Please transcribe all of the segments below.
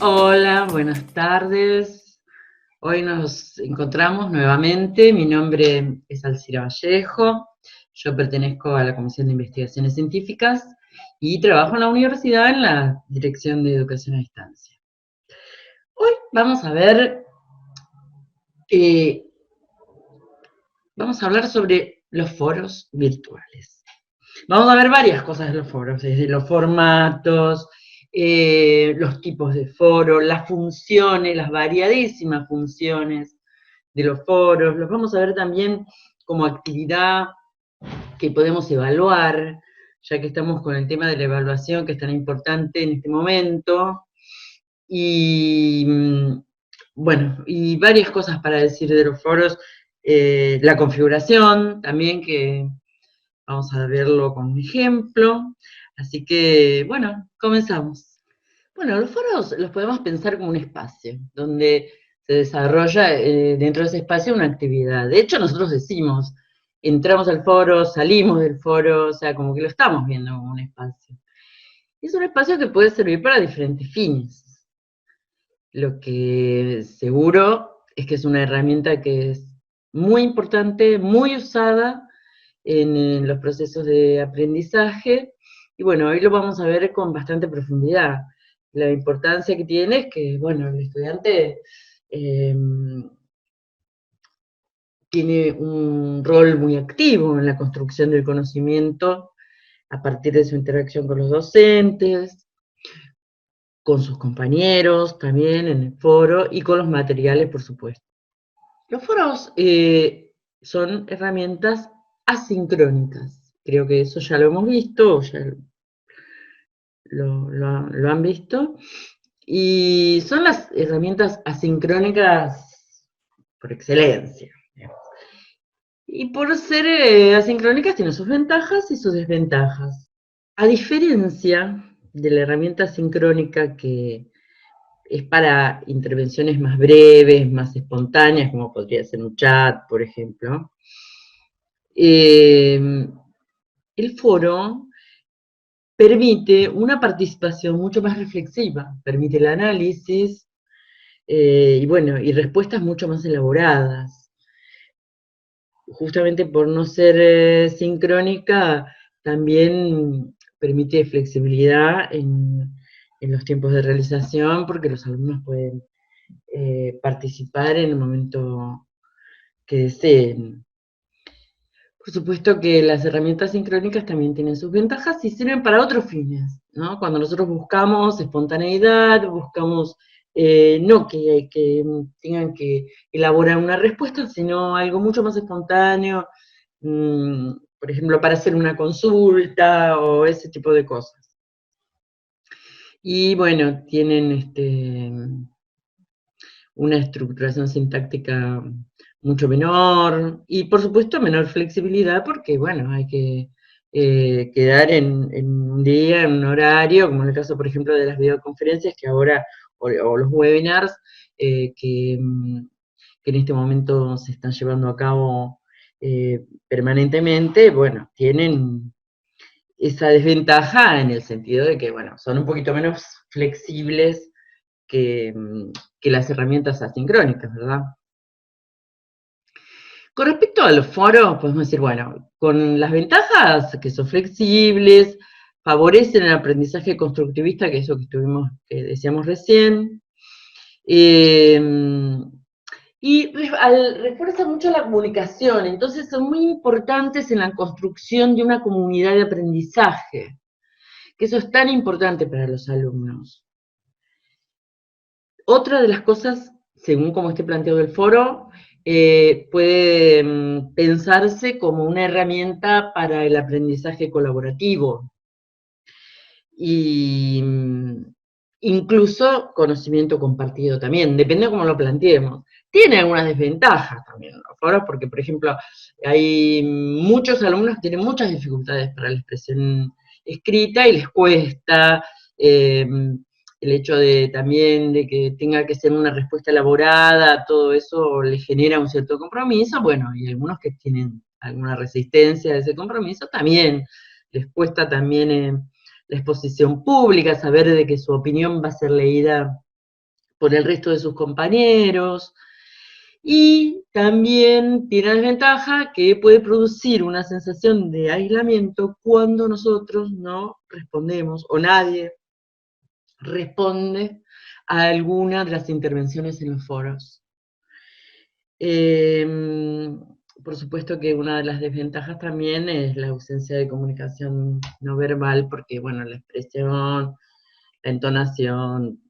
Hola, buenas tardes. Hoy nos encontramos nuevamente. Mi nombre es Alcira Vallejo. Yo pertenezco a la Comisión de Investigaciones Científicas y trabajo en la universidad en la Dirección de Educación a Distancia. Hoy eh, vamos a hablar sobre los foros virtuales. Vamos a ver varias cosas de los foros, desde los formatos, los tipos de foro, las funciones, las variadísimas funciones de los foros. Los vamos a ver también como actividad que podemos evaluar, ya que estamos con el tema de la evaluación que es tan importante en este momento. Y bueno, y varias cosas para decir de los foros. La configuración también, que vamos a verlo con un ejemplo. Así que, bueno, comenzamos. Bueno, los foros los podemos pensar como un espacio, donde se desarrolla dentro de ese espacio una actividad. De hecho, nosotros decimos, entramos al foro, salimos del foro, o sea, como que lo estamos viendo como un espacio. Y es un espacio que puede servir para diferentes fines. Lo que seguro es que es una herramienta que es muy importante, muy usada en los procesos de aprendizaje, y bueno, hoy lo vamos a ver con bastante profundidad. La importancia que tiene es que, bueno, el estudiante eh, tiene un rol muy activo en la construcción del conocimiento a partir de su interacción con los docentes, con sus compañeros también en el foro y con los materiales, por supuesto. Los foros son herramientas asincrónicas. Creo que eso ya lo hemos visto, ya lo han visto. Y son las herramientas asincrónicas por excelencia. Y por ser asincrónicas tienen sus ventajas y sus desventajas. A diferencia de la herramienta sincrónica, que es para intervenciones más breves, más espontáneas, como podría ser un chat, por ejemplo, el foro permite una participación mucho más reflexiva, permite el análisis y bueno, y respuestas mucho más elaboradas. Justamente por no ser sincrónica, también permite flexibilidad en los tiempos de realización, porque los alumnos pueden participar en el momento que deseen. Por supuesto que las herramientas sincrónicas también tienen sus ventajas y sirven para otros fines, ¿no? Cuando nosotros buscamos espontaneidad, buscamos no que tengan que elaborar una respuesta, sino algo mucho más espontáneo, por ejemplo, para hacer una consulta o ese tipo de cosas. Y bueno, tienen una estructuración sintáctica mucho menor, y por supuesto menor flexibilidad, porque bueno, hay que quedar en un día, en un horario, como en el caso, por ejemplo, de las videoconferencias, que ahora, o los webinars, que en este momento se están llevando a cabo permanentemente, bueno, tienen esa desventaja en el sentido de que, bueno, son un poquito menos flexibles que, que las herramientas asincrónicas, ¿verdad? Con respecto a los foros, podemos decir, bueno, con las ventajas que son flexibles, favorecen el aprendizaje constructivista, que es eso que decíamos recién, eh, y refuerza mucho la comunicación, entonces son muy importantes en la construcción de una comunidad de aprendizaje, que eso es tan importante para los alumnos. Otra de las cosas, según como esté planteado el foro, puede pensarse como una herramienta para el aprendizaje colaborativo y incluso conocimiento compartido también, depende de cómo lo planteemos. Tiene algunas desventajas también los foros, porque por ejemplo hay muchos alumnos que tienen muchas dificultades para la expresión escrita y les cuesta, el hecho de también de que tenga que ser una respuesta elaborada, todo eso les genera un cierto compromiso, bueno, y algunos que tienen alguna resistencia a ese compromiso también les cuesta también la exposición pública, saber de que su opinión va a ser leída por el resto de sus compañeros. Y también tiene la desventaja que puede producir una sensación de aislamiento cuando nosotros no respondemos o nadie responde a alguna de las intervenciones en los foros. Por supuesto que una de las desventajas también es la ausencia de comunicación no verbal, porque, bueno, la expresión, la entonación,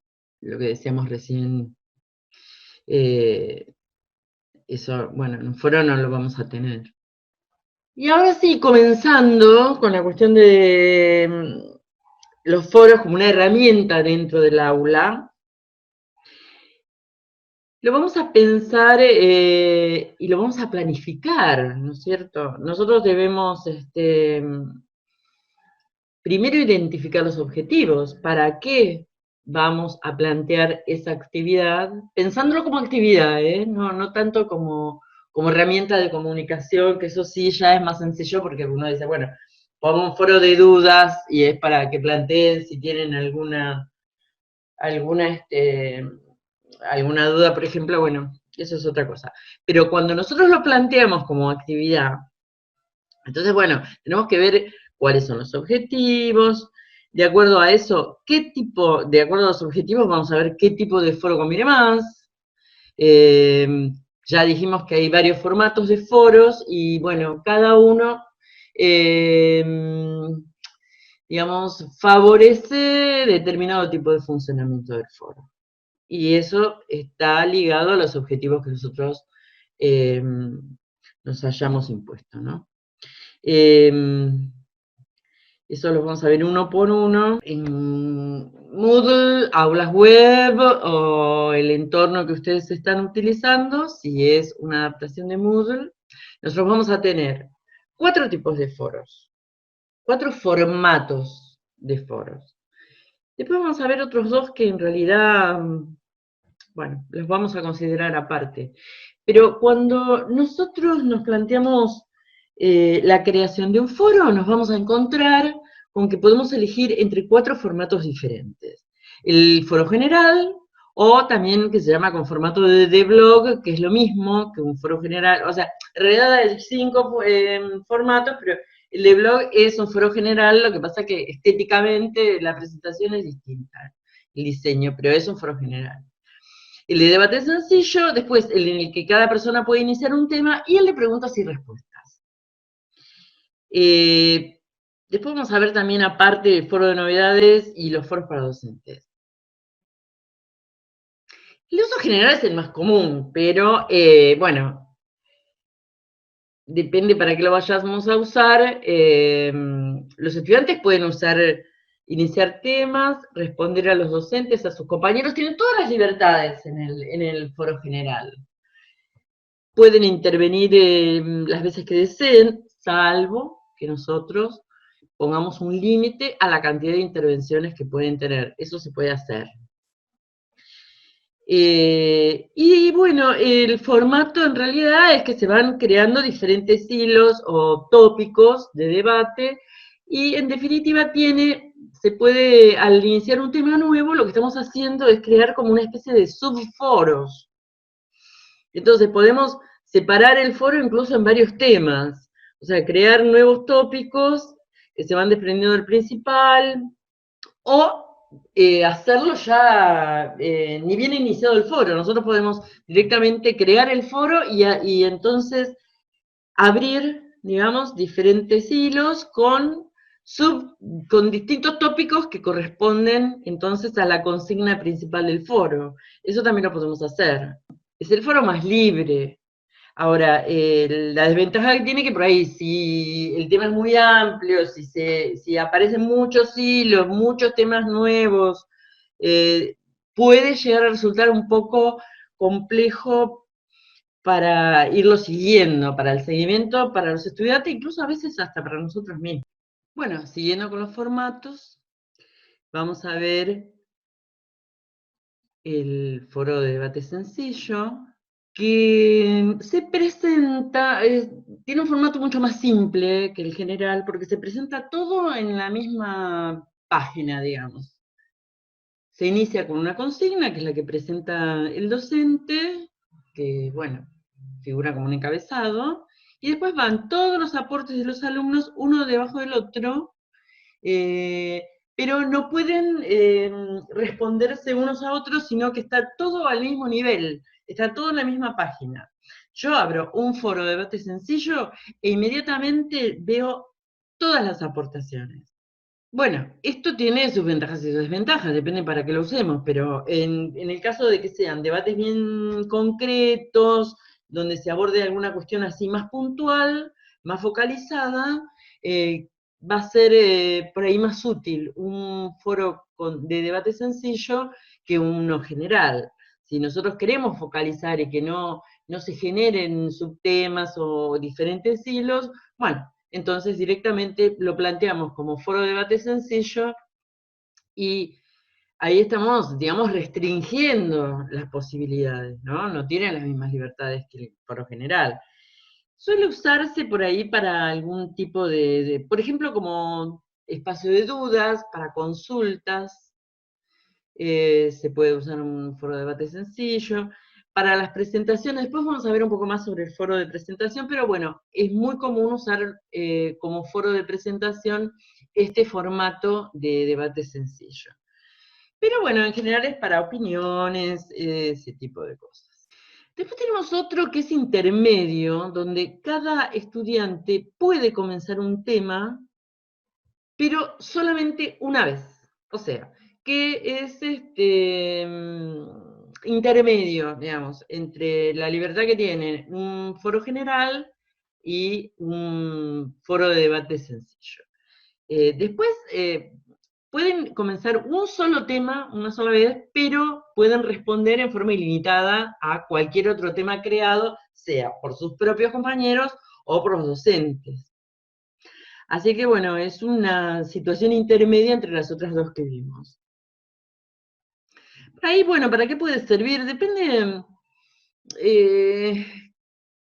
lo que decíamos recién, eso, bueno, en un foro no lo vamos a tener. Y ahora sí, comenzando con la cuestión de los foros como una herramienta dentro del aula, lo vamos a pensar y lo vamos a planificar, ¿no es cierto? Nosotros debemos primero identificar los objetivos. ¿Para qué vamos a plantear esa actividad? Pensándolo como actividad, no tanto como herramienta de comunicación, que eso sí ya es más sencillo porque uno dice, bueno, pongo un foro de dudas y es para que planteen si tienen alguna duda, por ejemplo, bueno, eso es otra cosa. Pero cuando nosotros lo planteamos como actividad, entonces, bueno, tenemos que ver cuáles son los objetivos, de acuerdo a eso, de acuerdo a los objetivos, vamos a ver qué tipo de foro conviene más. Ya dijimos que hay varios formatos de foros y, bueno, cada uno, digamos, favorece determinado tipo de funcionamiento del foro. Y eso está ligado a los objetivos que nosotros nos hayamos impuesto, ¿no? Eso lo vamos a ver uno por uno en Moodle, aulas web o el entorno que ustedes están utilizando, si es una adaptación de Moodle. Nosotros vamos a tener 4 tipos de foros, 4 formatos de foros. Después vamos a ver otros 2 que en realidad, bueno, los vamos a considerar aparte. Pero cuando nosotros nos planteamos la creación de un foro, nos vamos a encontrar con que podemos elegir entre 4 formatos diferentes. El foro general, o también que se llama con formato de blog, que es lo mismo que un foro general. O sea, en realidad hay 5 formatos, pero el de blog es un foro general, lo que pasa es que estéticamente la presentación es distinta, el diseño, pero es un foro general. El de debate sencillo, después el en el que cada persona puede iniciar un tema, y el de preguntas y respuestas. Después vamos a ver también aparte el foro de novedades y los foros para docentes. El uso general es el más común, pero bueno, depende para qué lo vayamos a usar. Los estudiantes pueden iniciar temas, responder a los docentes, a sus compañeros, tienen todas las libertades en el foro general. Pueden intervenir las veces que deseen, salvo que nosotros pongamos un límite a la cantidad de intervenciones que pueden tener. Eso se puede hacer. Y bueno, el formato en realidad es que se van creando diferentes hilos o tópicos de debate y en definitiva al iniciar un tema nuevo, lo que estamos haciendo es crear como una especie de subforos. Entonces podemos separar el foro incluso en varios temas, o sea, crear nuevos tópicos que se van desprendiendo del principal, o hacerlo ya ni bien iniciado el foro. Nosotros podemos directamente crear el foro y entonces abrir, digamos, diferentes hilos con distintos tópicos que corresponden entonces a la consigna principal del foro. Eso también lo podemos hacer. Es el foro más libre. Ahora, la desventaja que tiene que por ahí, si el tema es muy amplio, si aparecen muchos hilos, muchos temas nuevos, puede llegar a resultar un poco complejo para irlo siguiendo, para el seguimiento, para los estudiantes, incluso a veces hasta para nosotros mismos. Bueno, siguiendo con los formatos, vamos a ver el foro de debate sencillo, que se presenta, tiene un formato mucho más simple que el general, porque se presenta todo en la misma página, digamos. Se inicia con una consigna, que es la que presenta el docente, que, bueno, figura como un encabezado, y después van todos los aportes de los alumnos, uno debajo del otro, eh, pero no pueden responderse unos a otros, sino que está todo al mismo nivel, está todo en la misma página. Yo abro un foro de debate sencillo e inmediatamente veo todas las aportaciones. Bueno, esto tiene sus ventajas y sus desventajas, depende para qué lo usemos, pero en el caso de que sean debates bien concretos, donde se aborde alguna cuestión así más puntual, más focalizada, va a ser por ahí más útil un foro de debate sencillo que uno general. Si nosotros queremos focalizar y que no se generen subtemas o diferentes hilos, bueno, entonces directamente lo planteamos como foro de debate sencillo y ahí estamos, digamos, restringiendo las posibilidades, ¿no? No tienen las mismas libertades que el foro general. Suele usarse por ahí para algún tipo por ejemplo, como espacio de dudas, para consultas, se puede usar un foro de debate sencillo. Para las presentaciones, después vamos a ver un poco más sobre el foro de presentación, pero bueno, es muy común usar como foro de presentación este formato de debate sencillo. Pero bueno, en general es para opiniones, ese tipo de cosas. Después tenemos otro que es intermedio, donde cada estudiante puede comenzar un tema, pero solamente una vez. O sea, que es intermedio, digamos, entre la libertad que tiene un foro general y un foro de debate sencillo. Después pueden comenzar un solo tema una sola vez, pero pueden responder en forma ilimitada a cualquier otro tema creado, sea por sus propios compañeros o por los docentes. Así que bueno, es una situación intermedia entre las otras dos que vimos. Ahí, bueno, ¿para qué puede servir? Depende eh,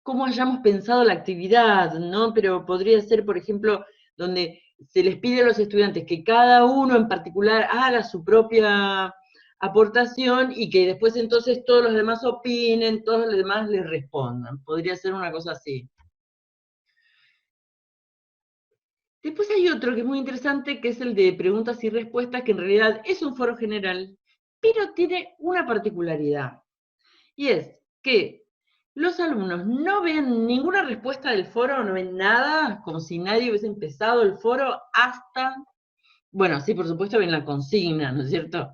cómo hayamos pensado la actividad, ¿no? Pero podría ser, por ejemplo, donde se les pide a los estudiantes que cada uno en particular haga su propia aportación y que después entonces todos los demás opinen, todos los demás les respondan. Podría ser una cosa así. Después hay otro que es muy interesante, que es el de preguntas y respuestas, que en realidad es un foro general, pero tiene una particularidad, y es que los alumnos no ven ninguna respuesta del foro, no ven nada, como si nadie hubiese empezado el foro hasta, bueno, sí, por supuesto ven la consigna, ¿no es cierto?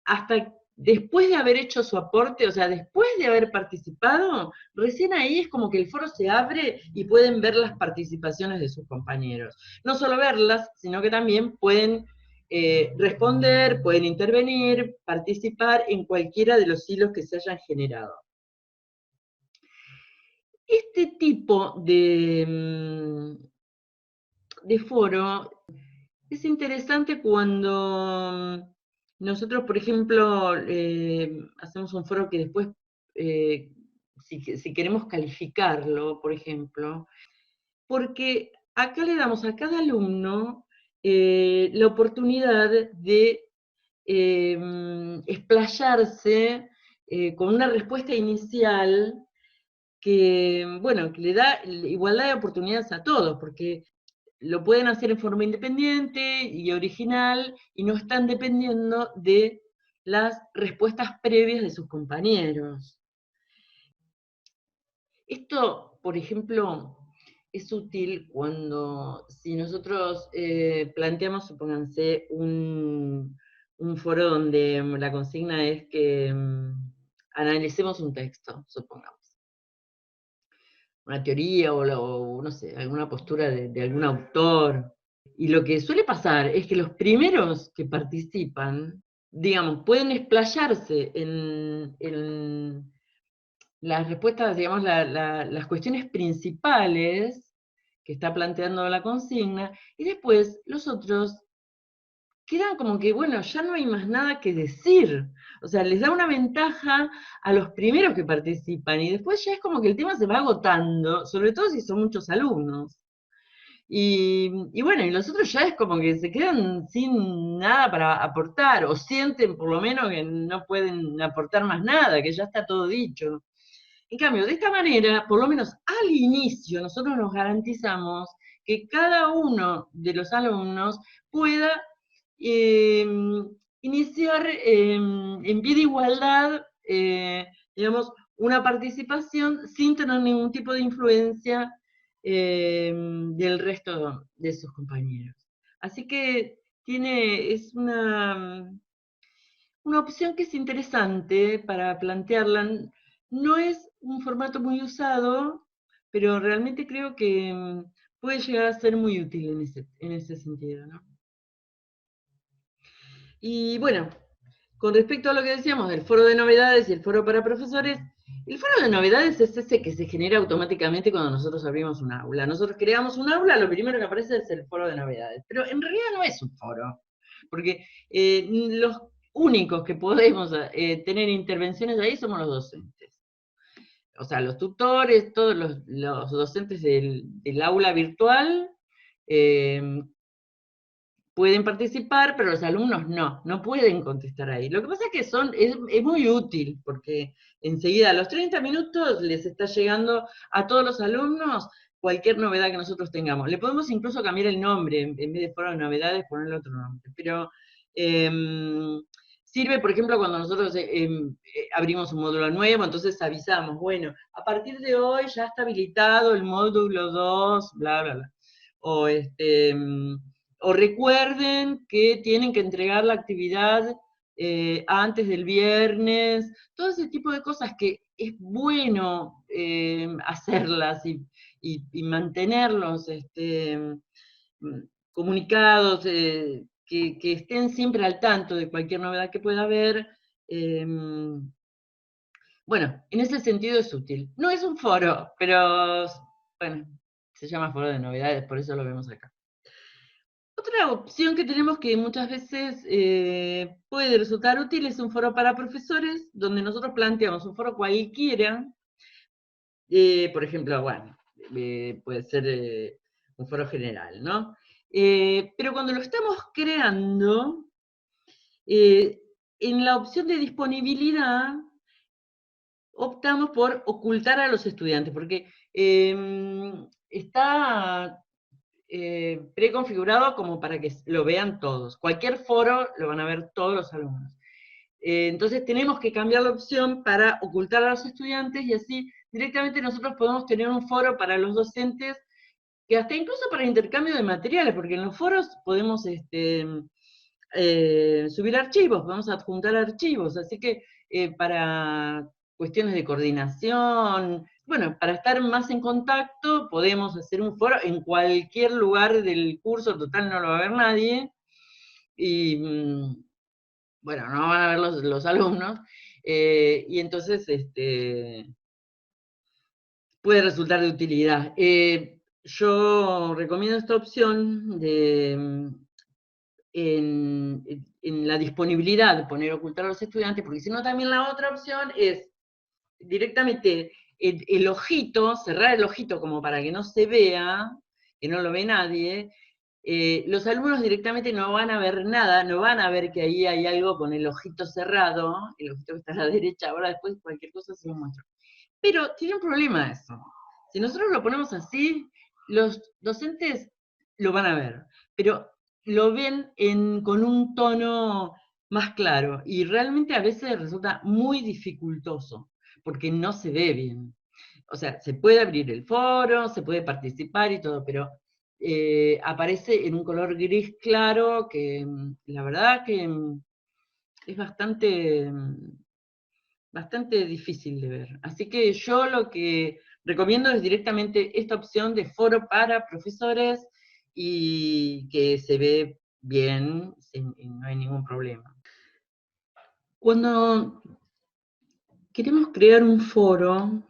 Hasta después de haber hecho su aporte, o sea, después de haber participado, recién ahí es como que el foro se abre y pueden ver las participaciones de sus compañeros. No solo verlas, sino que también pueden responder, pueden intervenir, participar en cualquiera de los hilos que se hayan generado. Este tipo de foro es interesante cuando nosotros, por ejemplo, hacemos un foro que después, eh, si queremos calificarlo, por ejemplo, porque acá le damos a cada alumno la oportunidad de explayarse con una respuesta inicial que, bueno, que le da igualdad de oportunidades a todos, porque lo pueden hacer en forma independiente y original y no están dependiendo de las respuestas previas de sus compañeros. Esto, por ejemplo, es útil cuando, si nosotros planteamos, supónganse, un foro donde la consigna es que analicemos un texto, supongamos. Una teoría o no sé, alguna postura de algún autor. Y lo que suele pasar es que los primeros que participan, digamos, pueden explayarse en las respuestas, digamos, las cuestiones principales que está planteando la consigna, y después los otros quedan como que, bueno, ya no hay más nada que decir. O sea, les da una ventaja a los primeros que participan, y después ya es como que el tema se va agotando, sobre todo si son muchos alumnos. Y bueno, y los otros ya es como que se quedan sin nada para aportar, o sienten por lo menos que no pueden aportar más nada, que ya está todo dicho. En cambio, de esta manera, por lo menos al inicio, nosotros nos garantizamos que cada uno de los alumnos pueda eh, iniciar en pie de igualdad, digamos, una participación sin tener ningún tipo de influencia del resto de sus compañeros. Así que es una opción que es interesante para plantearla. No es un formato muy usado, pero realmente creo que puede llegar a ser muy útil en ese sentido, ¿no? Y bueno, con respecto a lo que decíamos del foro de novedades y el foro para profesores, el foro de novedades es ese que se genera automáticamente cuando nosotros abrimos un aula. Nosotros creamos un aula, lo primero que aparece es el foro de novedades, pero en realidad no es un foro, porque los únicos que podemos tener intervenciones ahí somos los docentes. O sea, los tutores, todos los docentes del aula virtual, eh, pueden participar, pero los alumnos no pueden contestar ahí. Lo que pasa es que es muy útil, porque enseguida a los 30 minutos les está llegando a todos los alumnos cualquier novedad que nosotros tengamos. Le podemos incluso cambiar el nombre, en vez de foro de novedades, ponerle otro nombre. Pero sirve, por ejemplo, cuando nosotros abrimos un módulo nuevo, entonces avisamos, bueno, a partir de hoy ya está habilitado el módulo 2, bla, bla, bla. O o recuerden que tienen que entregar la actividad antes del viernes, todo ese tipo de cosas que es bueno hacerlas y mantenerlos comunicados, que estén siempre al tanto de cualquier novedad que pueda haber. eh, bueno, en ese sentido es útil. No es un foro, pero bueno, se llama foro de novedades, por eso lo vemos acá. Otra opción que tenemos que muchas veces puede resultar útil es un foro para profesores, donde nosotros planteamos un foro cualquiera, por ejemplo, bueno, puede ser un foro general, ¿no? Pero cuando lo estamos creando, eh, en la opción de disponibilidad, optamos por ocultar a los estudiantes, porque está preconfigurado como para que lo vean todos. Cualquier foro lo van a ver todos los alumnos. Entonces tenemos que cambiar la opción para ocultar a los estudiantes y así directamente nosotros podemos tener un foro para los docentes, que hasta incluso para intercambio de materiales, porque en los foros podemos subir archivos, podemos adjuntar archivos, así que para cuestiones de coordinación, bueno, para estar más en contacto podemos hacer un foro en cualquier lugar del curso, total no lo va a ver nadie, y bueno, no van a ver los alumnos, y entonces puede resultar de utilidad. Yo recomiendo esta opción en la disponibilidad, poner ocultar a los estudiantes, porque si no también la otra opción es directamente el ojito, cerrar el ojito como para que no se vea, que no lo ve nadie. Los alumnos directamente no van a ver nada, no van a ver que ahí hay algo con el ojito cerrado, el ojito que está a la derecha, ahora después cualquier cosa se lo muestro. Pero tiene un problema eso. Si nosotros lo ponemos así, los docentes lo van a ver, pero lo ven con un tono más claro y realmente a veces resulta muy dificultoso porque no se ve bien. O sea, se puede abrir el foro, se puede participar y todo, pero aparece en un color gris claro que la verdad que es bastante difícil de ver. Así que yo lo que recomiendo es directamente esta opción de foro para profesores y que se ve bien, y no hay ningún problema. Cuando queremos crear un foro,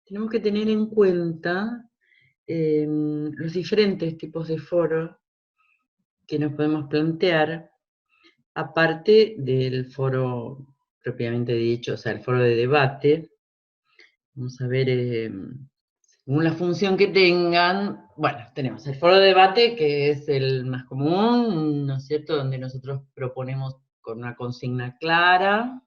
tenemos que tener en cuenta los diferentes tipos de foros que nos podemos plantear, aparte del foro propiamente dicho, o sea, el foro de debate. Vamos a ver según la función que tengan, bueno, tenemos el foro de debate, que es el más común, ¿no es cierto?, donde nosotros proponemos con una consigna clara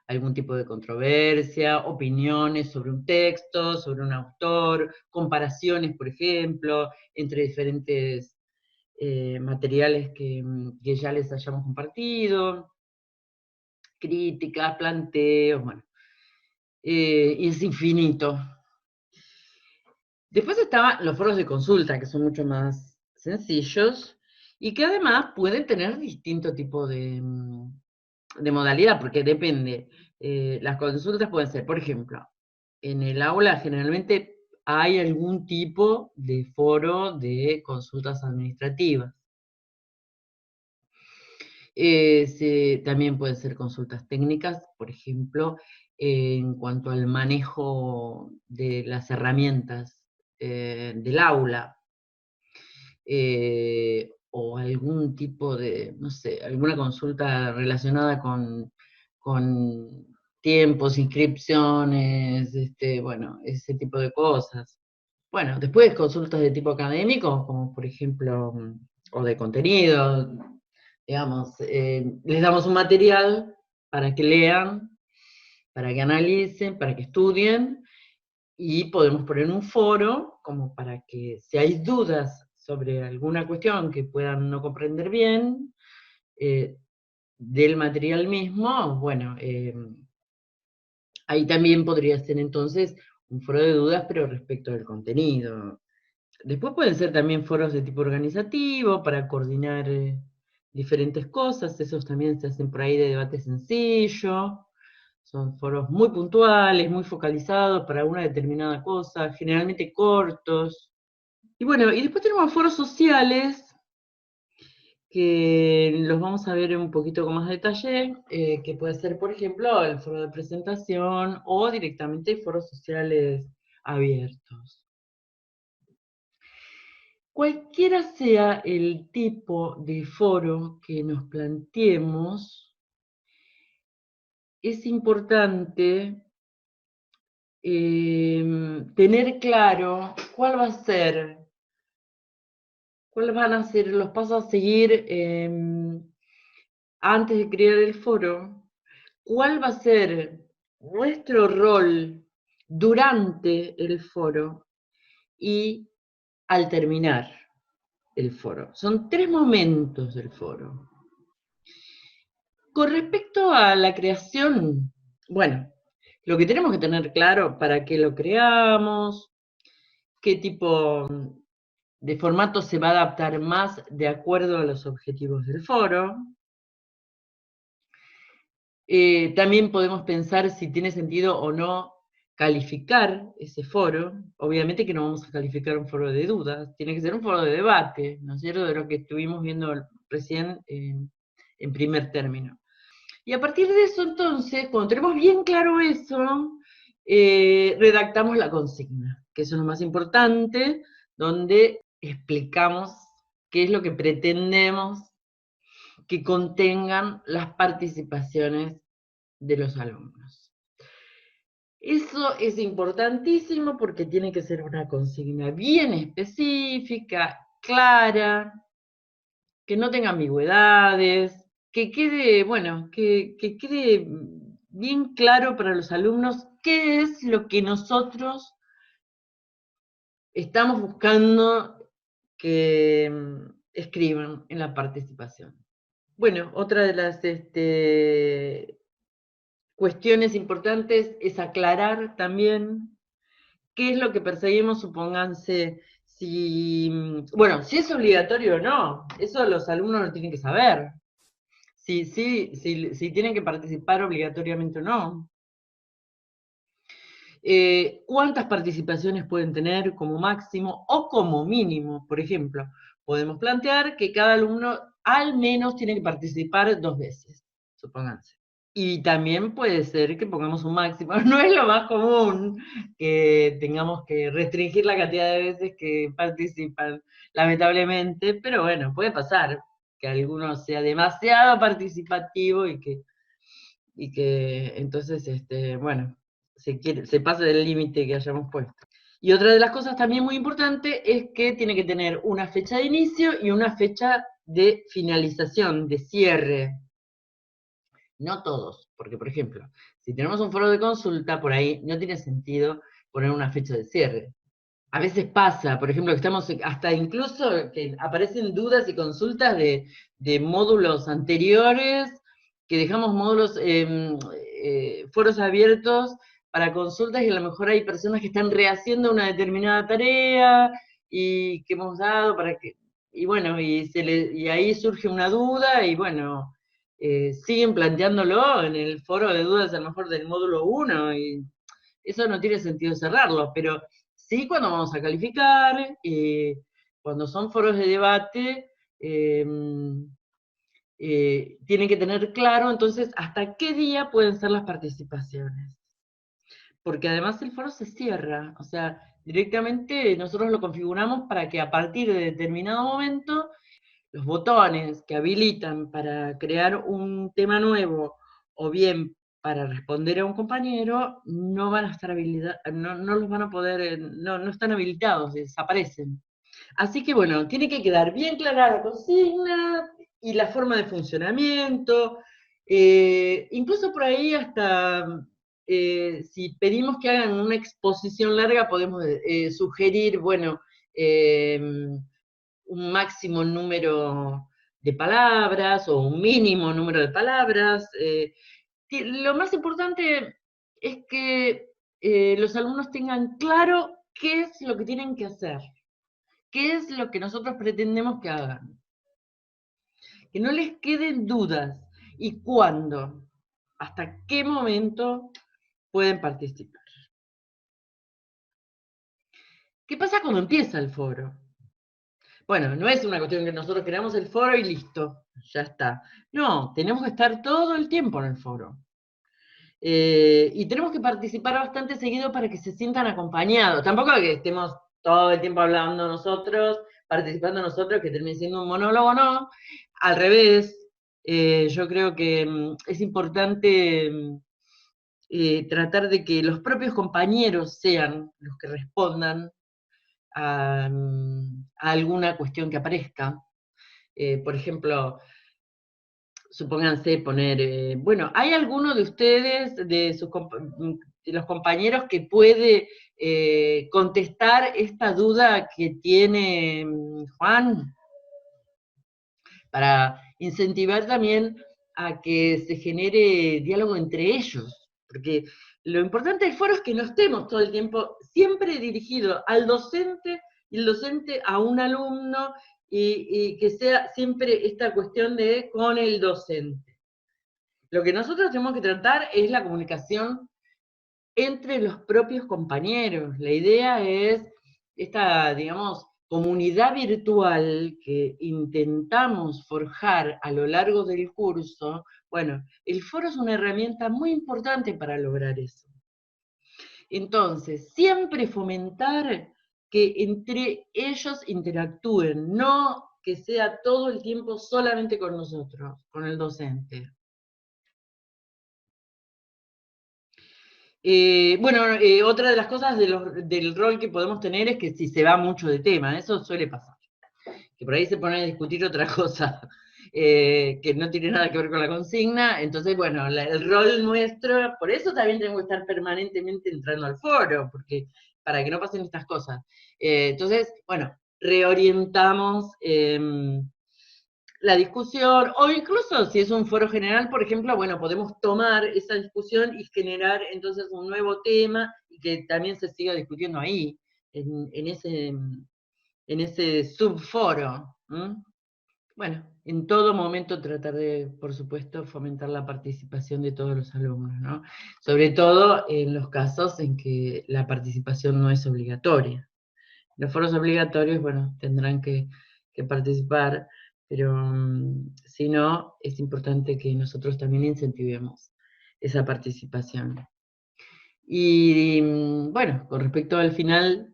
algún tipo de controversia, opiniones sobre un texto, sobre un autor, comparaciones, por ejemplo, entre diferentes materiales que ya les hayamos compartido, críticas, planteos, bueno, y es infinito. Después estaban los foros de consulta, que son mucho más sencillos, y que además pueden tener distinto tipo de modalidad, porque depende. Las consultas pueden ser, por ejemplo, en el aula generalmente hay algún tipo de foro de consultas administrativas. También pueden ser consultas técnicas, por ejemplo, en cuanto al manejo de las herramientas del aula, o algún tipo de, no sé, alguna consulta relacionada con tiempos, inscripciones, bueno, ese tipo de cosas. Bueno, después consultas de tipo académico, como por ejemplo, o de contenido, digamos, les damos un material para que lean, para que analicen, para que estudien, y podemos poner un foro como para que si hay dudas sobre alguna cuestión que puedan no comprender bien eh, del material mismo, bueno, ahí también podría ser entonces un foro de dudas, pero respecto del contenido. Después pueden ser también foros de tipo organizativo para coordinar diferentes cosas, esos también se hacen por ahí de debate sencillo, son foros muy puntuales, muy focalizados para una determinada cosa, generalmente cortos. Y bueno, y después tenemos foros sociales, que los vamos a ver un poquito con más detalle, que puede ser, por ejemplo, el foro de presentación o directamente foros sociales abiertos. Cualquiera sea el tipo de foro que nos planteemos, es importante tener claro cuáles van a ser los pasos a seguir antes de crear el foro, cuál va a ser nuestro rol durante el foro y al terminar el foro. Son 3 momentos del foro. Con respecto a la creación, bueno, lo que tenemos que tener claro para qué lo creamos, qué tipo de formato se va a adaptar más de acuerdo a los objetivos del foro. También podemos pensar si tiene sentido o no calificar ese foro. Obviamente que no vamos a calificar un foro de dudas, tiene que ser un foro de debate, ¿no es cierto?, de lo que estuvimos viendo recién en primer término. Y a partir de eso, entonces, cuando tenemos bien claro eso, redactamos la consigna, que eso es lo más importante, donde explicamos qué es lo que pretendemos que contengan las participaciones de los alumnos. Eso es importantísimo porque tiene que ser una consigna bien específica, clara, que no tenga ambigüedades, que quede, bueno, que quede bien claro para los alumnos qué es lo que nosotros estamos buscando que escriban en la participación. Bueno, otra de las cuestiones importantes es aclarar también qué es lo que perseguimos, supónganse, si es obligatorio o no, eso los alumnos lo tienen que saber. Si tienen que participar obligatoriamente o no. ¿Cuántas participaciones pueden tener como máximo o como mínimo? Por ejemplo, podemos plantear que cada alumno al menos tiene que participar 2 veces, supónganse. Y también puede ser que pongamos un máximo. No es lo más común que tengamos que restringir la cantidad de veces que participan, lamentablemente, pero bueno, puede pasar que alguno sea demasiado participativo y que entonces, bueno, se pase del límite que hayamos puesto. Y otra de las cosas también muy importante es que tiene que tener una fecha de inicio y una fecha de finalización, de cierre. No todos, porque por ejemplo, si tenemos un foro de consulta, por ahí no tiene sentido poner una fecha de cierre. A veces pasa, por ejemplo, que estamos hasta incluso que aparecen dudas y consultas de módulos anteriores, que dejamos módulos, foros abiertos para consultas y a lo mejor hay personas que están rehaciendo una determinada tarea y que hemos dado para que, y bueno, y ahí surge una duda y bueno, siguen planteándolo en el foro de dudas a lo mejor del módulo 1 y eso no tiene sentido cerrarlo, pero sí cuando vamos a calificar, cuando son foros de debate, eh, tienen que tener claro entonces hasta qué día pueden ser las participaciones. Porque además el foro se cierra, o sea, directamente nosotros lo configuramos para que a partir de determinado momento los botones que habilitan para crear un tema nuevo o bien para responder a un compañero no van a estar habilitados, no los van a poder, no están habilitados, desaparecen. Así que bueno, tiene que quedar bien clara la consigna y la forma de funcionamiento, incluso por ahí hasta si pedimos que hagan una exposición larga, podemos sugerir, bueno, un máximo número de palabras o un mínimo número de palabras. Lo más importante es que los alumnos tengan claro qué es lo que tienen que hacer, qué es lo que nosotros pretendemos que hagan, que no les queden dudas y cuándo, hasta qué momento pueden participar. ¿Qué pasa cuando empieza el foro? Bueno, no es una cuestión que nosotros creamos el foro y listo, ya está. No, tenemos que estar todo el tiempo en el foro. Y tenemos que participar bastante seguido para que se sientan acompañados. Tampoco que estemos todo el tiempo hablando nosotros, participando nosotros, que termine siendo un monólogo, no. Al revés, yo creo que es importante tratar de que los propios compañeros sean los que respondan a alguna cuestión que aparezca. Por ejemplo, supónganse poner, bueno, ¿hay alguno de ustedes, de los compañeros, que puede contestar esta duda que tiene Juan? Para incentivar también a que se genere diálogo entre ellos, porque lo importante del foro es que no estemos todo el tiempo siempre dirigido al docente y el docente a un alumno y que sea siempre esta cuestión de con el docente. Lo que nosotros tenemos que tratar es la comunicación entre los propios compañeros. La idea es esta, digamos, comunidad virtual que intentamos forjar a lo largo del curso. Bueno, el foro es una herramienta muy importante para lograr eso. Entonces, siempre fomentar que entre ellos interactúen, no que sea todo el tiempo solamente con nosotros, con el docente. Bueno, otra de las cosas del rol que podemos tener es que si se va mucho de tema, eso suele pasar, que por ahí se pone a discutir otra cosa que no tiene nada que ver con la consigna, entonces bueno, el rol nuestro, por eso también tenemos que estar permanentemente entrando al foro, porque para que no pasen estas cosas. Entonces, bueno, reorientamos la discusión, o incluso si es un foro general, por ejemplo, bueno, podemos tomar esa discusión y generar entonces un nuevo tema y que también se siga discutiendo ahí, en ese subforo. Bueno, en todo momento tratar de, por supuesto, fomentar la participación de todos los alumnos, ¿no? Sobre todo en los casos en que la participación no es obligatoria. Los foros obligatorios, bueno, tendrán que participar, pero si no, es importante que nosotros también incentivemos esa participación. Y bueno, con respecto al final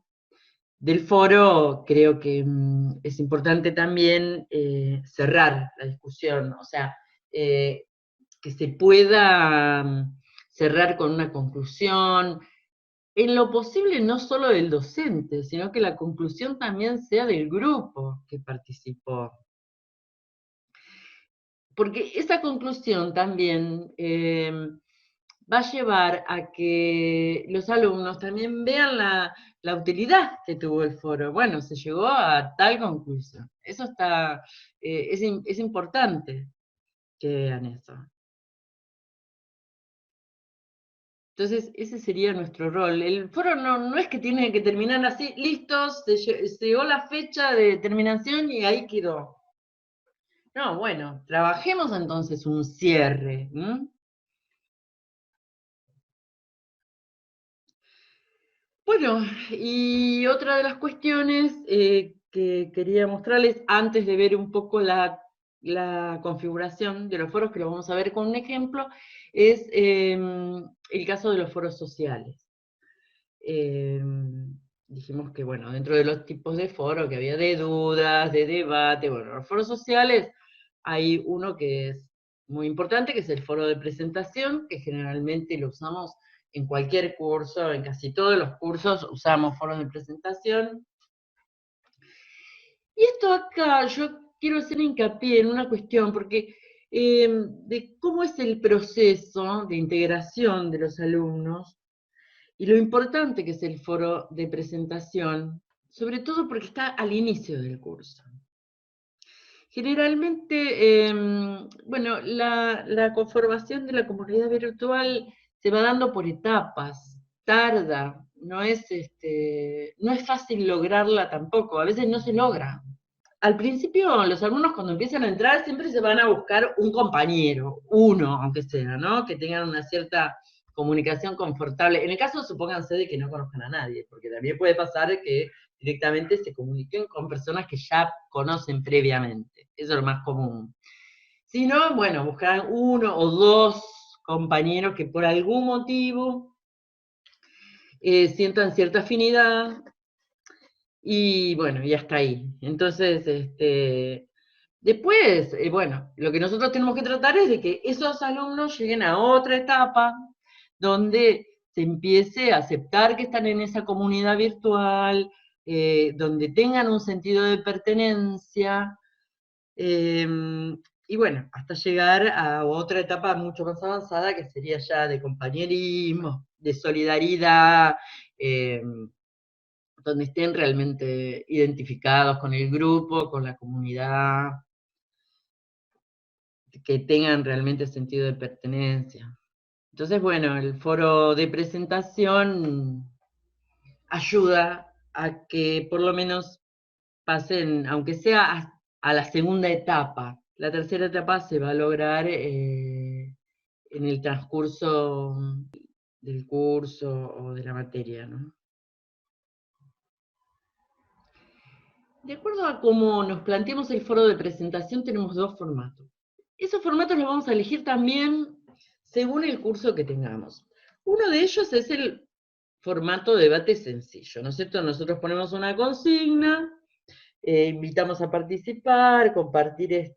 del foro, creo que es importante también cerrar la discusión, o sea, que se pueda cerrar con una conclusión, en lo posible no solo del docente, sino que la conclusión también sea del grupo que participó. Porque esa conclusión también va a llevar a que los alumnos también vean la utilidad que tuvo el foro. Bueno, se llegó a tal conclusión. Eso está, es importante que vean eso. Entonces, ese sería nuestro rol. El foro no es que tiene que terminar así, listos, se llegó la fecha de terminación y ahí quedó. No, bueno, trabajemos entonces un cierre. Bueno, y otra de las cuestiones que quería mostrarles antes de ver un poco la configuración de los foros, que lo vamos a ver con un ejemplo, es el caso de los foros sociales. Dijimos que, bueno, dentro de los tipos de foros que había de dudas, de debate, bueno, los foros sociales, hay uno que es muy importante, que es el foro de presentación, que generalmente lo usamos en cualquier curso, en casi todos los cursos usamos foros de presentación. Y esto acá yo quiero hacer hincapié en una cuestión, porque de cómo es el proceso de integración de los alumnos, y lo importante que es el foro de presentación, sobre todo porque está al inicio del curso. Generalmente, bueno, la conformación de la comunidad virtual se va dando por etapas, tarda, no es fácil lograrla tampoco, a veces no se logra. Al principio, los alumnos cuando empiezan a entrar siempre se van a buscar un compañero, uno, aunque sea, ¿no? Que tengan una cierta comunicación confortable. En el caso, supónganse de que no conozcan a nadie, porque también puede pasar que directamente se comuniquen con personas que ya conocen previamente. Eso es lo más común. Si no, bueno, buscar uno o dos compañeros que por algún motivo sientan cierta afinidad y bueno, y hasta ahí. Entonces, después, bueno, lo que nosotros tenemos que tratar es de que esos alumnos lleguen a otra etapa donde se empiece a aceptar que están en esa comunidad virtual, donde tengan un sentido de pertenencia, y bueno, hasta llegar a otra etapa mucho más avanzada que sería ya de compañerismo, de solidaridad, donde estén realmente identificados con el grupo, con la comunidad, que tengan realmente sentido de pertenencia. Entonces, bueno, el foro de presentación ayuda a que por lo menos pasen, aunque sea a la segunda etapa. La tercera etapa se va a lograr en el transcurso del curso o de la materia, ¿no? De acuerdo a cómo nos planteamos el foro de presentación, tenemos dos formatos. Esos formatos los vamos a elegir también según el curso que tengamos. Uno de ellos es el formato de debate sencillo, ¿no es cierto? Nosotros ponemos una consigna, invitamos a participar, compartir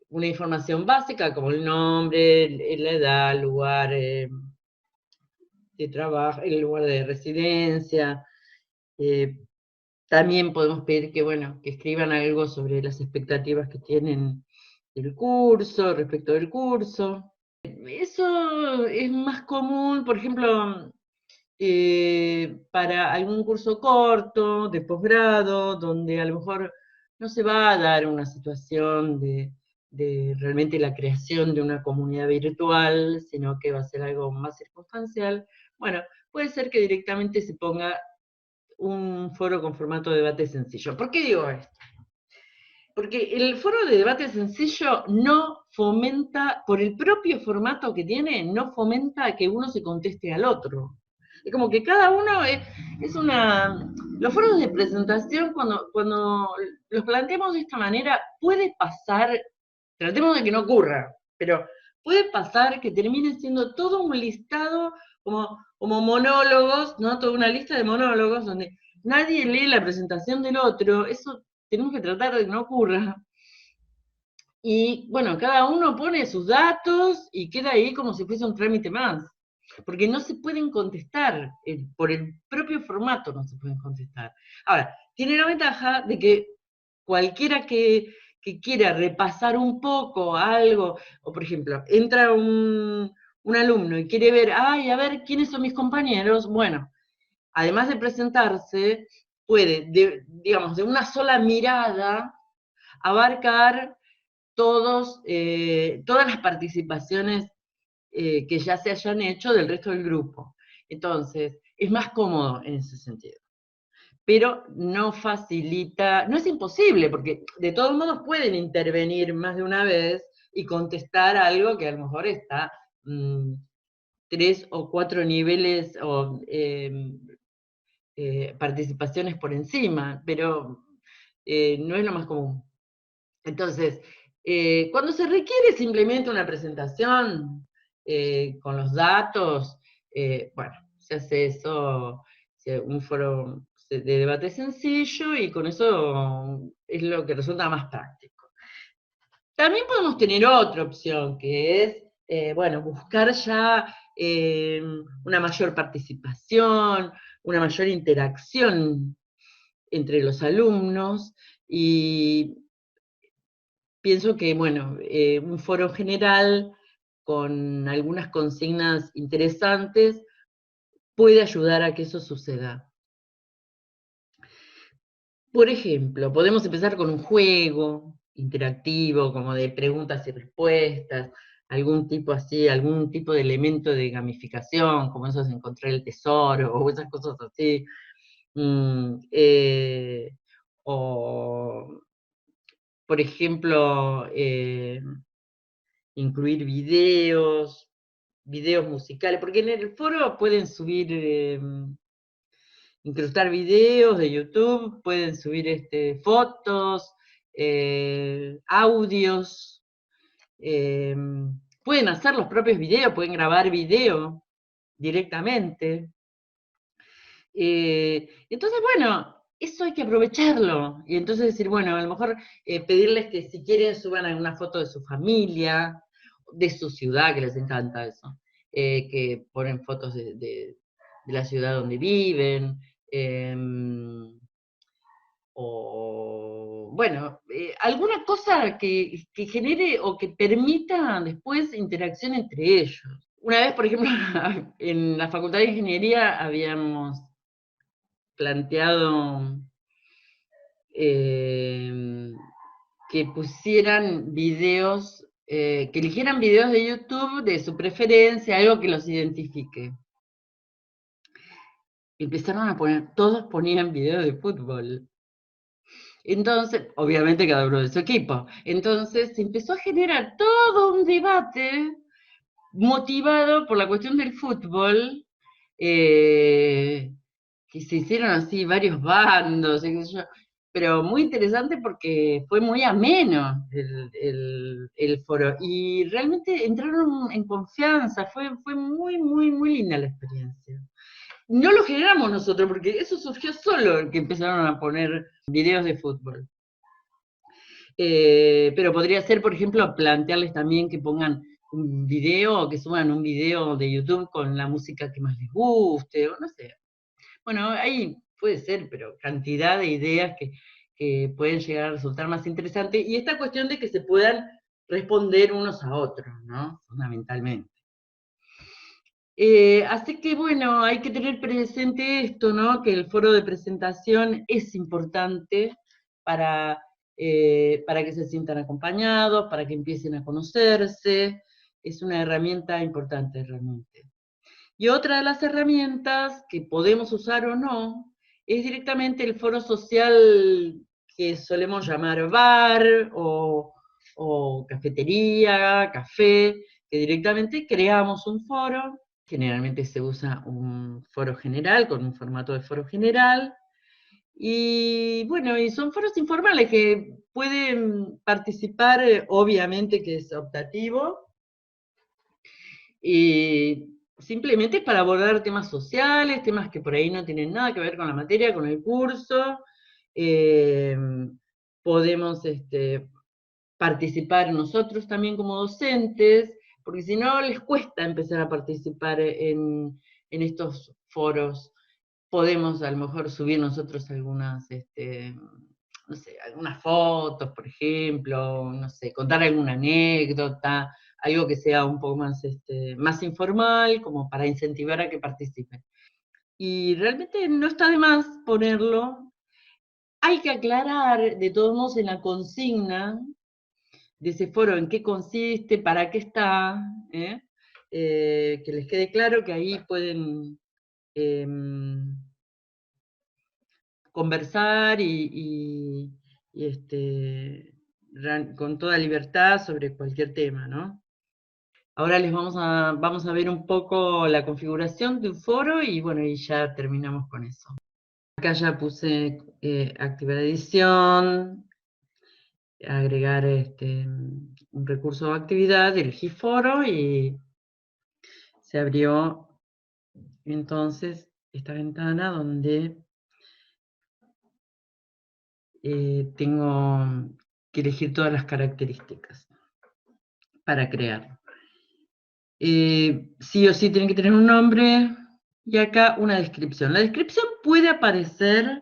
una información básica como el nombre, la edad, el lugar de trabajo, el lugar de residencia. También podemos pedir que, bueno, que escriban algo sobre las expectativas que tienen del curso, respecto del curso. Eso es más común, por ejemplo, para algún curso corto, de posgrado, donde a lo mejor no se va a dar una situación de realmente la creación de una comunidad virtual, sino que va a ser algo más circunstancial. Bueno, puede ser que directamente se ponga un foro con formato de debate sencillo. ¿Por qué digo esto? Porque el foro de debate sencillo no fomenta, por el propio formato que tiene, no fomenta que uno se conteste al otro. Es como que cada uno es una... Los foros de presentación, cuando los planteamos de esta manera, puede pasar, tratemos de que no ocurra, pero puede pasar que termine siendo todo un listado como monólogos, ¿no? Toda una lista de monólogos donde nadie lee la presentación del otro. Eso tenemos que tratar de que no ocurra. Y bueno, cada uno pone sus datos y queda ahí como si fuese un trámite más. Porque no se pueden contestar, por el propio formato no se pueden contestar. Ahora, tiene la ventaja de que cualquiera que quiera repasar un poco algo, o por ejemplo, entra un alumno y quiere ver, ay, a ver, ¿quiénes son mis compañeros? Bueno, además de presentarse, puede, digamos, de una sola mirada, abarcar todas las participaciones que ya se hayan hecho del resto del grupo. Entonces, es más cómodo en ese sentido. Pero no facilita, no es imposible, porque de todos modos pueden intervenir más de una vez y contestar algo que a lo mejor está 3 o 4 niveles o participaciones por encima, pero no es lo más común. Entonces, cuando se requiere simplemente una presentación con los datos, bueno, se hace eso, un foro de debate sencillo y con eso es lo que resulta más práctico. También podemos tener otra opción, que es, bueno, buscar ya una mayor participación, una mayor interacción entre los alumnos y pienso que, bueno, un foro general con algunas consignas interesantes puede ayudar a que eso suceda. Por ejemplo, podemos empezar con un juego interactivo, como de preguntas y respuestas, algún tipo así, algún tipo de elemento de gamificación, como eso es encontrar el tesoro, o esas cosas así. Mm, o, por ejemplo, incluir videos musicales, porque en el foro pueden subir, incrustar videos de YouTube, pueden subir fotos, audios, eh, pueden hacer los propios videos, pueden grabar video directamente. Entonces, bueno, eso hay que aprovecharlo. Y entonces decir, bueno, a lo mejor pedirles que si quieren suban alguna foto de su familia, de su ciudad, que les encanta eso, que ponen fotos de la ciudad donde viven, o bueno, alguna cosa que genere o que permita después interacción entre ellos. Una vez, por ejemplo, en la Facultad de Ingeniería habíamos planteado eh, que pusieran videos, que eligieran videos de YouTube de su preferencia, algo que los identifique. Empezaron a poner, todos ponían videos de fútbol. Entonces, obviamente cada uno de su equipo. Entonces se empezó a generar todo un debate motivado por la cuestión del fútbol, eh, que se hicieron así varios bandos, y qué sé yo, pero muy interesante porque fue muy ameno el foro y realmente entraron en confianza, fue muy, muy, muy linda la experiencia. No lo generamos nosotros porque eso surgió solo que empezaron a poner videos de fútbol. Pero podría ser, por ejemplo, plantearles también que pongan un video o que suban un video de YouTube con la música que más les guste, o no sé. Bueno, ahí puede ser, pero cantidad de ideas que pueden llegar a resultar más interesantes. Y esta cuestión de que se puedan responder unos a otros, ¿no? Fundamentalmente. Así que bueno, hay que tener presente esto, ¿no? Que el foro de presentación es importante para, para que se sientan acompañados, para que empiecen a conocerse. Es una herramienta importante realmente. Y otra de las herramientas que podemos usar o no es directamente el foro social que solemos llamar bar o cafetería, café, que directamente creamos un foro. Generalmente se usa un foro general con un formato de foro general. Y bueno, y son foros informales que pueden participar, obviamente que es optativo, y simplemente para abordar temas sociales, temas que por ahí no tienen nada que ver con la materia, con el curso. Eh, podemos participar nosotros también como docentes, porque si no les cuesta empezar a participar en estos foros. Podemos a lo mejor subir nosotros algunas, no sé, algunas fotos, por ejemplo, no sé, contar alguna anécdota, algo que sea un poco más, más informal, como para incentivar a que participen. Y realmente no está de más ponerlo. Hay que aclarar, de todos modos, en la consigna de ese foro en qué consiste, para qué está, ¿eh? Que les quede claro que ahí pueden conversar con toda libertad sobre cualquier tema, ¿no? Ahora vamos a ver un poco la configuración de un foro y bueno, y ya terminamos con eso. Acá ya puse activar edición, agregar un recurso o actividad, elegí foro y se abrió entonces esta ventana donde tengo que elegir todas las características para crear. Sí o sí tiene que tener un nombre y acá una descripción. La descripción puede aparecer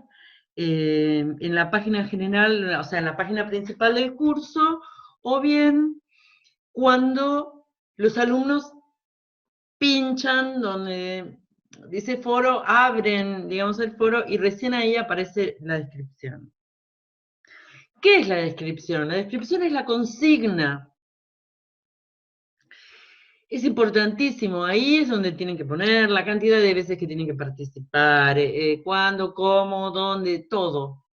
en la página general, o sea, en la página principal del curso, o bien cuando los alumnos pinchan donde dice foro, abren, digamos, el foro y recién ahí aparece la descripción. ¿Qué es la descripción? La descripción es la consigna. Es importantísimo, ahí es donde tienen que poner la cantidad de veces que tienen que participar, cuándo, cómo, dónde, todo.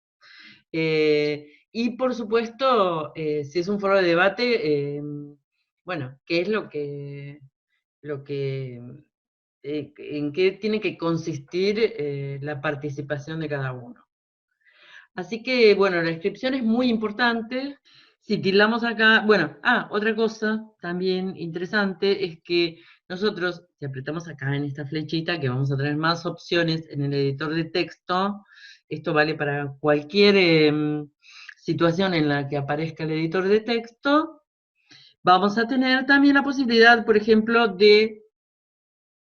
Y por supuesto, si es un foro de debate, bueno, ¿qué es en qué tiene que consistir la participación de cada uno? Así que, bueno, la descripción es muy importante. Si tildamos acá, bueno, otra cosa también interesante es que nosotros, si apretamos acá en esta flechita, que vamos a tener más opciones en el editor de texto, esto vale para cualquier situación en la que aparezca el editor de texto, vamos a tener también la posibilidad, por ejemplo, de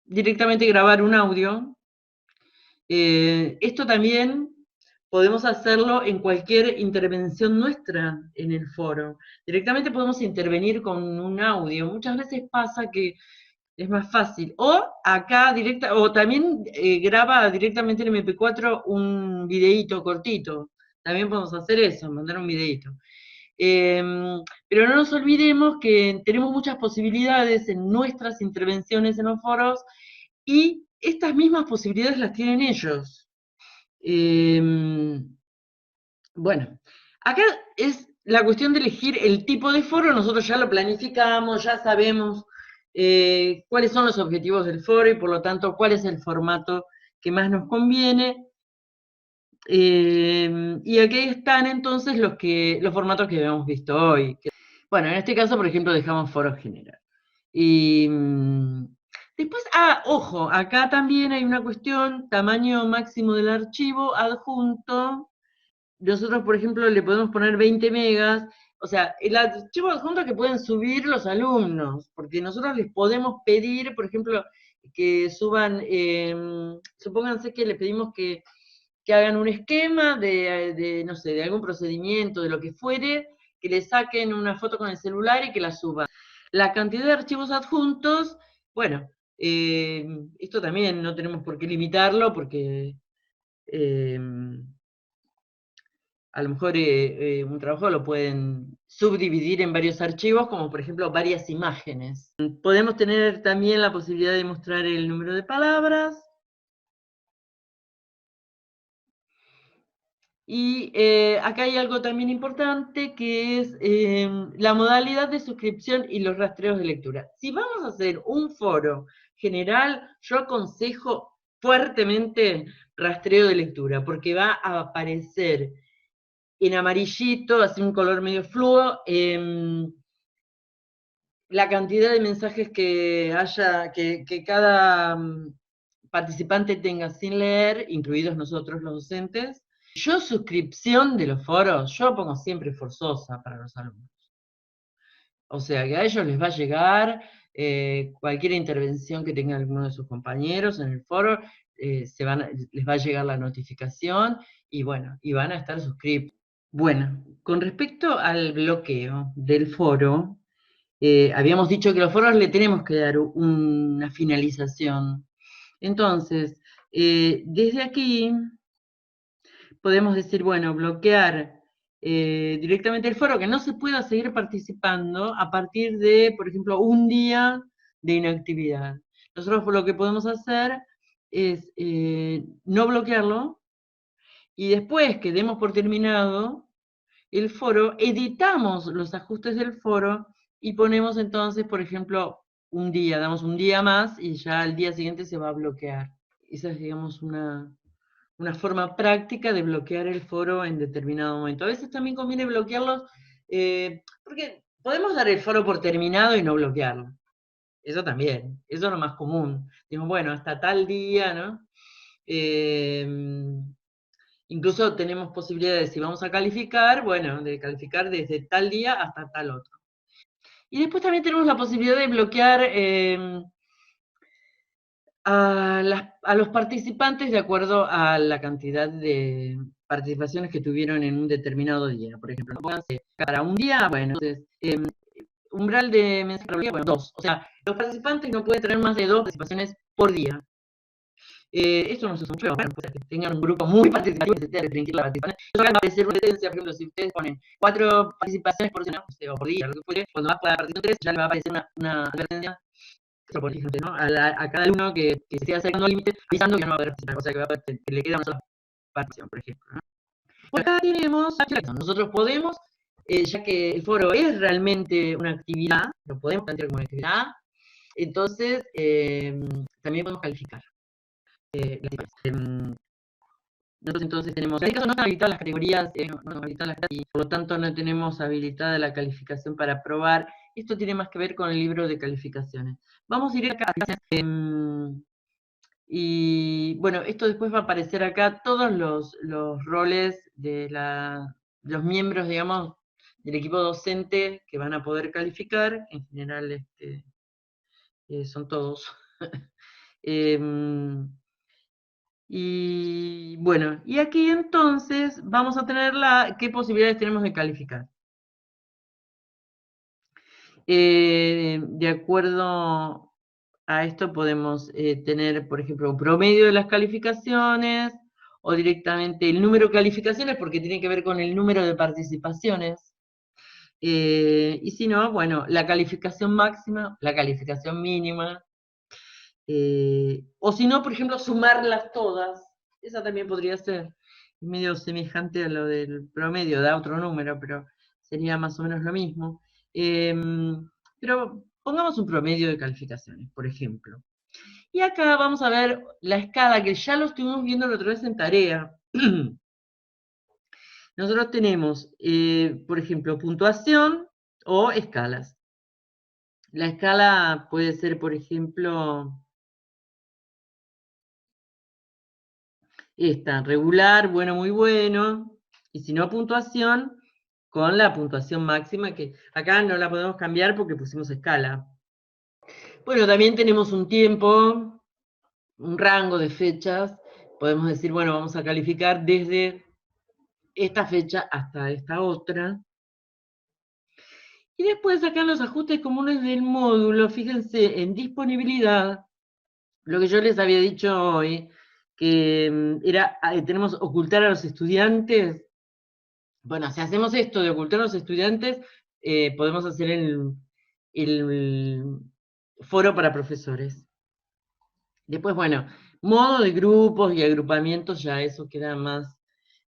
directamente grabar un audio. Esto también podemos hacerlo en cualquier intervención nuestra en el foro. Directamente podemos intervenir con un audio. Muchas veces pasa que es más fácil. O acá o también graba directamente en MP4 un videíto cortito. También podemos hacer eso, mandar un videíto. Pero no nos olvidemos que tenemos muchas posibilidades en nuestras intervenciones en los foros y estas mismas posibilidades las tienen ellos. Bueno, acá es la cuestión de elegir el tipo de foro, nosotros ya lo planificamos, ya sabemos cuáles son los objetivos del foro y por lo tanto cuál es el formato que más nos conviene. Y aquí están entonces los formatos que habíamos visto hoy. Bueno, en este caso, por ejemplo, dejamos foro general. Y después, ojo, acá también hay una cuestión, tamaño máximo del archivo, adjunto. Nosotros, por ejemplo, le podemos poner 20 megas, o sea, el archivo adjunto que pueden subir los alumnos, porque nosotros les podemos pedir, por ejemplo, que suban, supónganse que les pedimos que hagan un esquema no sé, de algún procedimiento, de lo que fuere, que le saquen una foto con el celular y que la suban. La cantidad de archivos adjuntos, bueno, esto también no tenemos por qué limitarlo porque a lo mejor un trabajo lo pueden subdividir en varios archivos, como por ejemplo varias imágenes. Podemos tener también la posibilidad de mostrar el número de palabras. Y acá hay algo también importante que es la modalidad de suscripción y los rastreos de lectura. Si vamos a hacer un foro general, yo aconsejo fuertemente rastreo de lectura, porque va a aparecer en amarillito, así un color medio fluo, la cantidad de mensajes que haya, que cada participante tenga sin leer, incluidos nosotros los docentes. Yo suscripción de los foros, yo lo pongo siempre forzosa para los alumnos. O sea, que a ellos les va a llegar cualquier intervención que tenga alguno de sus compañeros en el foro, les va a llegar la notificación y bueno, y van a estar suscritos. Bueno, con respecto al bloqueo del foro, habíamos dicho que los foros le tenemos que dar una finalización. Entonces, desde aquí podemos decir, bueno, bloquear directamente el foro, que no se pueda seguir participando a partir de, por ejemplo, un día de inactividad. Nosotros lo que podemos hacer es no bloquearlo y después que demos por terminado el foro, editamos los ajustes del foro y ponemos entonces, por ejemplo, un día, damos un día más y ya al día siguiente se va a bloquear. Esa es, digamos, una forma práctica de bloquear el foro en determinado momento. A veces también conviene bloquearlos, porque podemos dar el foro por terminado y no bloquearlo. Eso también, eso es lo más común. Digo, bueno, hasta tal día, ¿no? Incluso tenemos posibilidades, si vamos a calificar, bueno, de calificar desde tal día hasta tal otro. Y después también tenemos la posibilidad de bloquear a los participantes de acuerdo a la cantidad de participaciones que tuvieron en un determinado día. Por ejemplo, pónganse para un día, bueno, entonces, umbral de mensajes por día, bueno, 2. O sea, los participantes no pueden tener más de 2 participaciones por día. Esto no es un juego, bueno, pues que tengan un grupo muy participativo que se tenga que restringir la participación. Eso va a aparecer una tendencia, por ejemplo, si ustedes ponen 4 participaciones por semana, o por día, lo que fuere, cuando va para la participación 3, ya le va a aparecer una advertencia, por ejemplo, ¿no? A cada uno que se esté acercando al límite, avisando que ya no va a poder participar, o sea, que le queda una sola participación, por ejemplo, ¿no? Pues acá tenemos, nosotros podemos, ya que el foro es realmente una actividad, lo podemos plantear como una actividad, entonces también podemos calificar. Nosotros entonces tenemos, en este caso no están habilitadas las categorías, no habilitadas las y por lo tanto no tenemos habilitada la calificación para aprobar. Esto tiene más que ver con el libro de calificaciones. Vamos a ir acá, y bueno, esto después va a aparecer acá, todos los roles de los miembros, digamos, del equipo docente que van a poder calificar, en general son todos. Y bueno, y aquí entonces vamos a tener qué posibilidades tenemos de calificar. De acuerdo a esto podemos tener, por ejemplo, un promedio de las calificaciones, o directamente el número de calificaciones, porque tiene que ver con el número de participaciones. Y si no, bueno, la calificación máxima, la calificación mínima, o si no, por ejemplo, sumarlas todas. Esa también podría ser medio semejante a lo del promedio, da otro número, pero sería más o menos lo mismo. Pero pongamos un promedio de calificaciones, por ejemplo. Y acá vamos a ver la escala, que ya lo estuvimos viendo la otra vez en tarea. Nosotros tenemos, por ejemplo, puntuación o escalas. La escala puede ser, por ejemplo, esta, regular, bueno, muy bueno, y si no puntuación, con la puntuación máxima, que acá no la podemos cambiar porque pusimos escala. Bueno, también tenemos un tiempo, un rango de fechas, podemos decir, bueno, vamos a calificar desde esta fecha hasta esta otra. Y después acá en los ajustes comunes del módulo, fíjense, en disponibilidad, lo que yo les había dicho hoy, que era, tenemos ocultar a los estudiantes. Bueno, si hacemos esto de ocultar a los estudiantes, podemos hacer el foro para profesores. Después, bueno, modo de grupos y agrupamientos, ya eso queda más,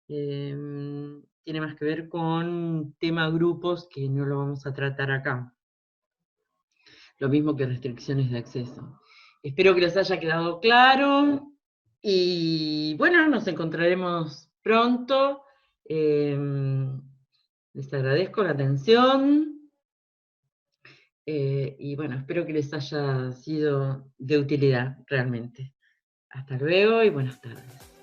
tiene más que ver con tema grupos, que no lo vamos a tratar acá. Lo mismo que restricciones de acceso. Espero que les haya quedado claro, y bueno, nos encontraremos pronto. Les agradezco la atención. Y bueno, espero que les haya sido de utilidad realmente. Hasta luego y buenas tardes.